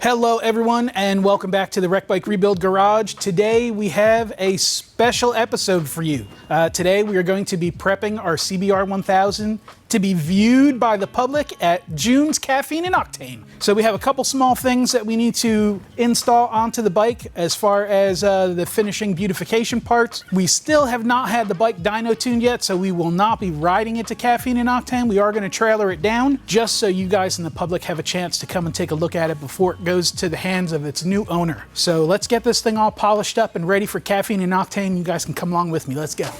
Hello everyone and welcome back to the Wreck Bike Rebuild Garage. Today we have a special episode for you. Today we are going to be prepping our CBR1000 to be viewed by the public at June's Caffeine and Octane. So we have a couple small things that we need to install onto the bike as far as the finishing beautification parts. We still have not had the bike dyno tuned yet, so we will not be riding it to Caffeine and Octane. We are going to trailer it down just so you guys in the public have a chance to come and take a look at it before it goes to the hands of its new owner. So let's get this thing all polished up and ready for Caffeine and Octane. You guys can come along with me. Let's go.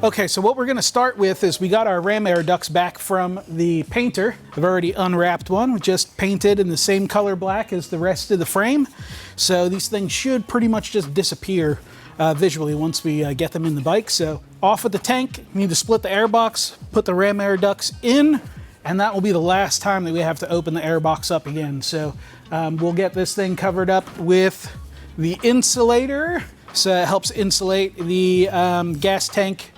Okay, so what we're gonna start with is we got our ram air ducts back from the painter. I've already unwrapped one, just painted in the same color black as the rest of the frame. So these things should pretty much just disappear visually once we get them in the bike. So off with the tank, you need to split the air box, put the ram air ducts in, and that will be the last time that we have to open the air box up again. So we'll get this thing covered up with the insulator. So it helps insulate the gas tank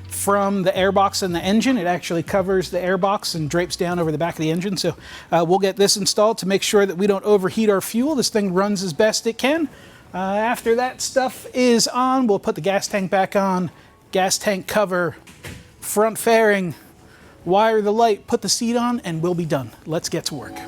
from the airbox and the engine. It actually covers the airbox and drapes down over the back of the engine. So we'll get this installed to make sure that we don't overheat our fuel. This thing runs as best it can. After that stuff is on, we'll put the gas tank back on, gas tank cover, front fairing, wire the light, put the seat on, and we'll be done. Let's get to work.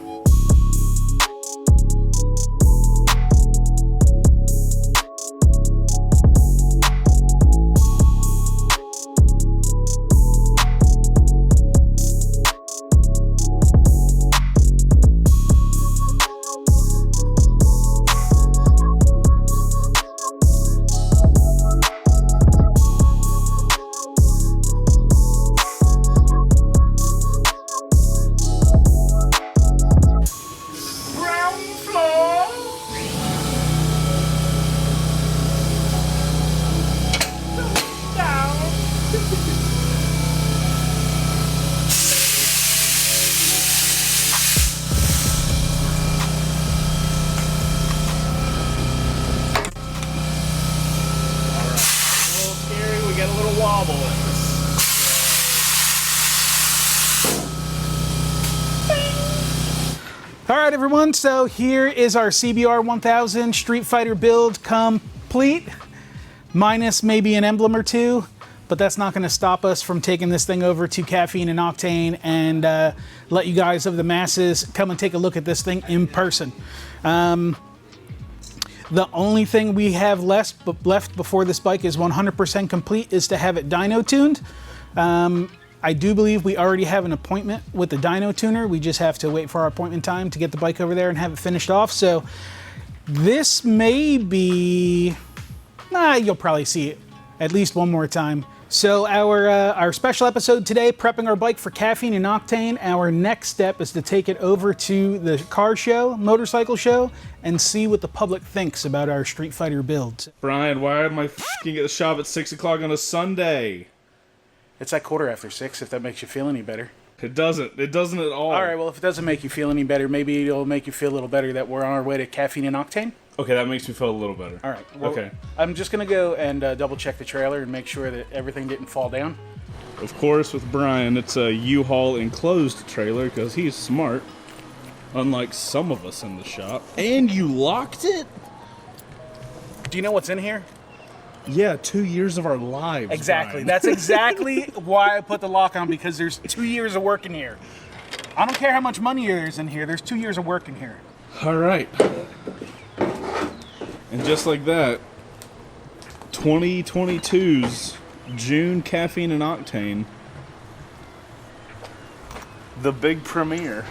All right, everyone, so here is our CBR1000 Streetfighter build complete, minus maybe an emblem or two, but that's not gonna stop us from taking this thing over to Caffeine and Octane and let you guys of the masses come and take a look at this thing in person. The only thing we have left before this bike is 100% complete is to have it dyno tuned. I do believe we already have an appointment with the dyno tuner. We just have to wait for our appointment time to get the bike over there and have it finished off. So this may be, you'll probably see it at least one more time. So our special episode today, prepping our bike for Caffeine and Octane. Our next step is to take it over to the car show, motorcycle show, and see what the public thinks about our Streetfighter build. Brian, why am I f***ing at the shop at 6 o'clock on a Sunday? It's like 6:15, if that makes you feel any better. It doesn't at all. All right, well, if it doesn't make you feel any better, maybe it'll make you feel a little better that we're on our way to Caffeine and Octane. Okay, that makes me feel a little better. All right. Well, okay. I'm just going to go and double check the trailer and make sure that everything didn't fall down. Of course, with Brian, it's a U-Haul enclosed trailer because he's smart, unlike some of us in the shop. And you locked it? Do you know what's in here? Yeah, 2 years of our lives. Exactly. Brian. That's exactly why I put the lock on, because there's 2 years of work in here. I don't care how much money there's in here. There's 2 years of work in here. All right. And just like that, 2022's June Caffeine and Octane, the big premiere.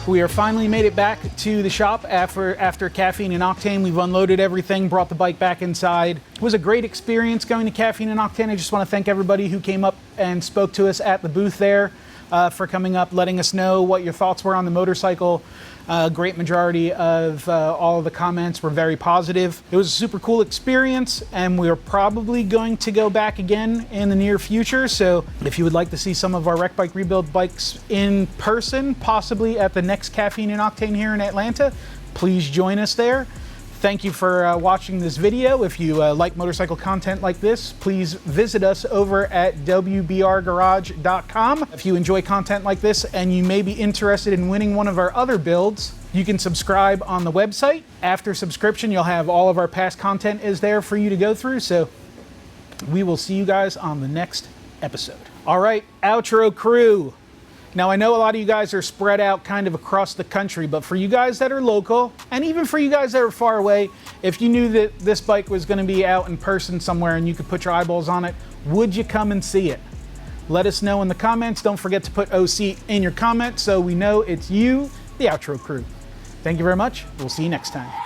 We are finally made it back to the shop after Caffeine and Octane. We've unloaded everything, brought the bike back inside. It was a great experience going to Caffeine and Octane. I just want to thank everybody who came up and spoke to us at the booth there for coming up, letting us know what your thoughts were on the motorcycle. Great majority of all of the comments were very positive. It was a super cool experience, and we're probably going to go back again in the near future. So if you would like to see some of our Wreck Bike Rebuild bikes in person, possibly at the next Caffeine and Octane here in Atlanta, please join us there. Thank you for watching this video. If you like motorcycle content like this, please visit us over at WBRgarage.com. If you enjoy content like this and you may be interested in winning one of our other builds, you can subscribe on the website. After subscription, you'll have all of our past content is there for you to go through. So we will see you guys on the next episode. All right, outro crew. Now, I know a lot of you guys are spread out kind of across the country, but for you guys that are local, and even for you guys that are far away, if you knew that this bike was going to be out in person somewhere and you could put your eyeballs on it, would you come and see it? Let us know in the comments. Don't forget to put OC in your comment so we know it's you, the outro crew. Thank you very much. We'll see you next time.